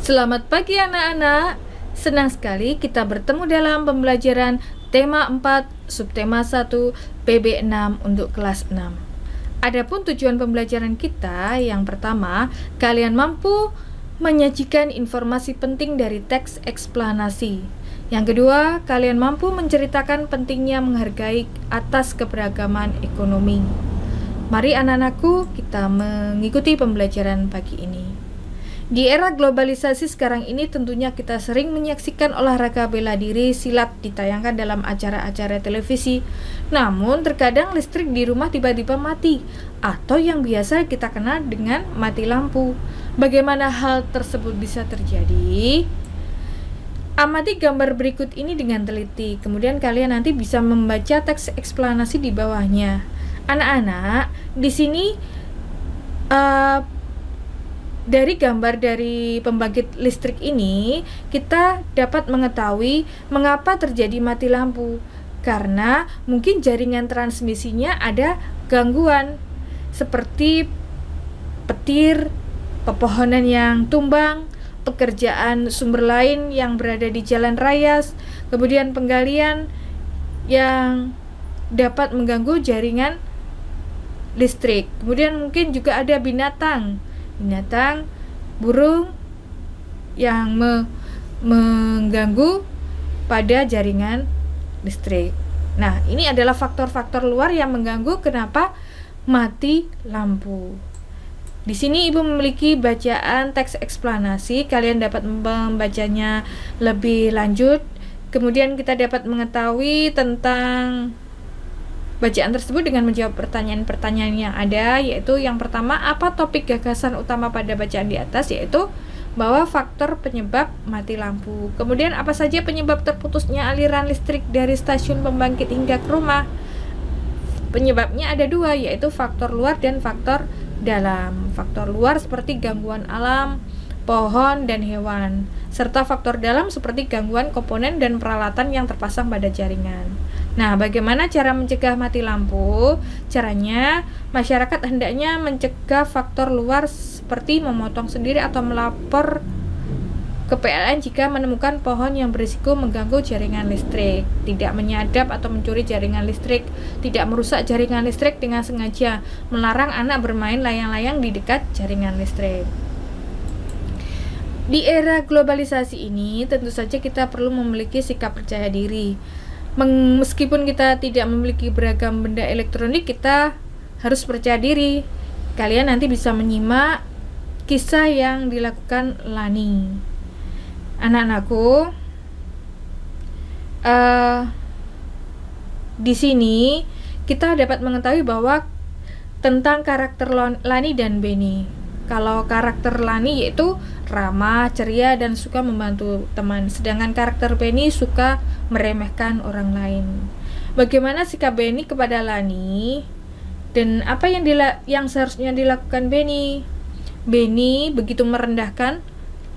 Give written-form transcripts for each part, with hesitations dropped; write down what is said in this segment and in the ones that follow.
Selamat pagi anak-anak. Senang sekali kita bertemu dalam pembelajaran tema 4, subtema 1, PB6 untuk kelas 6. Adapun tujuan pembelajaran kita, yang pertama, kalian mampu menyajikan informasi penting dari teks eksplanasi. Yang kedua, kalian mampu menceritakan pentingnya menghargai atas keberagaman ekonomi. Mari anak-anakku, kita mengikuti pembelajaran pagi ini. Di era globalisasi sekarang ini tentunya kita sering menyaksikan olahraga bela diri silat ditayangkan dalam acara-acara televisi. Namun terkadang listrik di rumah tiba-tiba mati atau yang biasa kita kenal dengan mati lampu. Bagaimana hal tersebut bisa terjadi? Amati gambar berikut ini dengan teliti. Kemudian kalian nanti bisa membaca teks eksplanasi di bawahnya. Anak-anak, di sini dari gambar dari pembangkit listrik ini, kita dapat mengetahui mengapa terjadi mati lampu. Karena mungkin jaringan transmisinya ada gangguan, seperti petir, pepohonan yang tumbang, pekerjaan sumber lain yang berada di jalan raya, kemudian penggalian yang dapat mengganggu jaringan listrik. Kemudian mungkin juga ada binatang, burung yang mengganggu pada jaringan listrik. Nah, ini adalah faktor-faktor luar yang mengganggu kenapa mati lampu. Di sini Ibu memiliki bacaan teks eksplanasi, kalian dapat membacanya lebih lanjut. Kemudian kita dapat mengetahui tentang bacaan tersebut dengan menjawab pertanyaan-pertanyaan yang ada, yaitu yang pertama, apa topik gagasan utama pada bacaan di atas, yaitu bahwa faktor penyebab mati lampu. Kemudian apa saja penyebab terputusnya aliran listrik dari stasiun pembangkit hingga ke rumah? Penyebabnya ada dua, yaitu faktor luar dan faktor dalam. Faktor luar seperti gangguan alam, pohon, dan hewan, serta faktor dalam seperti gangguan komponen dan peralatan yang terpasang pada jaringan. Nah, bagaimana cara mencegah mati lampu? Caranya, masyarakat hendaknya mencegah faktor luar seperti memotong sendiri atau melapor ke PLN jika menemukan pohon yang berisiko mengganggu jaringan listrik, tidak menyadap atau mencuri jaringan listrik, tidak merusak jaringan listrik dengan sengaja, melarang anak bermain layang-layang di dekat jaringan listrik. Di era globalisasi ini, tentu saja kita perlu memiliki sikap percaya diri. Meskipun kita tidak memiliki beragam benda elektronik, kita harus percaya diri. Kalian nanti bisa menyimak kisah yang dilakukan Lani. Anak-anakku, di sini kita dapat mengetahui bahwa tentang karakter Lani dan Benny. Kalau karakter Lani yaitu ramah, ceria, dan suka membantu teman, sedangkan karakter Benny suka meremehkan orang lain. Bagaimana sikap Benny kepada Lani dan apa yang seharusnya dilakukan Benny? Benny begitu merendahkan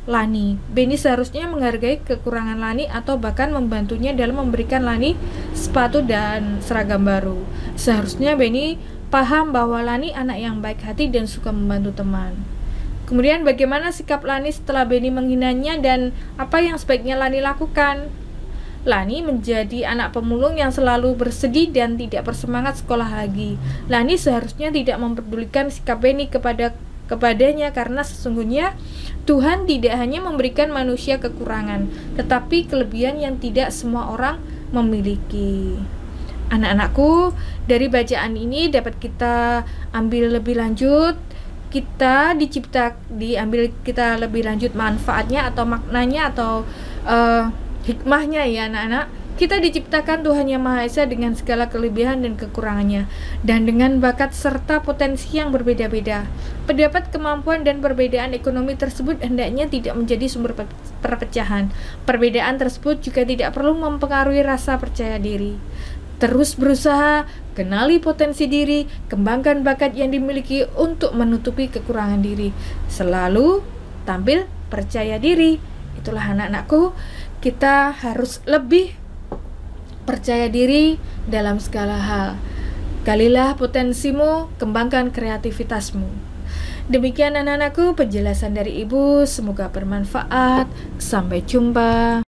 Lani. Benny seharusnya menghargai kekurangan Lani atau bahkan membantunya dalam memberikan Lani sepatu dan seragam baru. Seharusnya Benny paham bahwa Lani anak yang baik hati dan suka membantu teman. Kemudian bagaimana sikap Lani setelah Benny menghinanya dan apa yang sebaiknya Lani lakukan? Lani menjadi anak pemulung yang selalu bersedih dan tidak bersemangat sekolah lagi. Lani seharusnya tidak memperdulikan sikap Benny kepadanya karena sesungguhnya Tuhan tidak hanya memberikan manusia kekurangan, tetapi kelebihan yang tidak semua orang memiliki. Anak-anakku, dari bacaan ini dapat kita ambil lebih lanjut, kita lebih lanjut manfaatnya atau maknanya atau hikmahnya ya anak-anak. Kita diciptakan Tuhan Yang Maha Esa dengan segala kelebihan dan kekurangannya, dan dengan bakat serta potensi yang berbeda-beda. Pendapat, kemampuan, dan perbedaan ekonomi tersebut hendaknya tidak menjadi sumber perpecahan. Perbedaan tersebut juga tidak perlu mempengaruhi rasa percaya diri. Terus berusaha, kenali potensi diri, kembangkan bakat yang dimiliki untuk menutupi kekurangan diri. Selalu tampil percaya diri. Itulah anak-anakku, kita harus lebih percaya diri dalam segala hal. Galilah potensimu, kembangkan kreativitasmu. Demikian anak-anakku penjelasan dari Ibu, semoga bermanfaat. Sampai jumpa.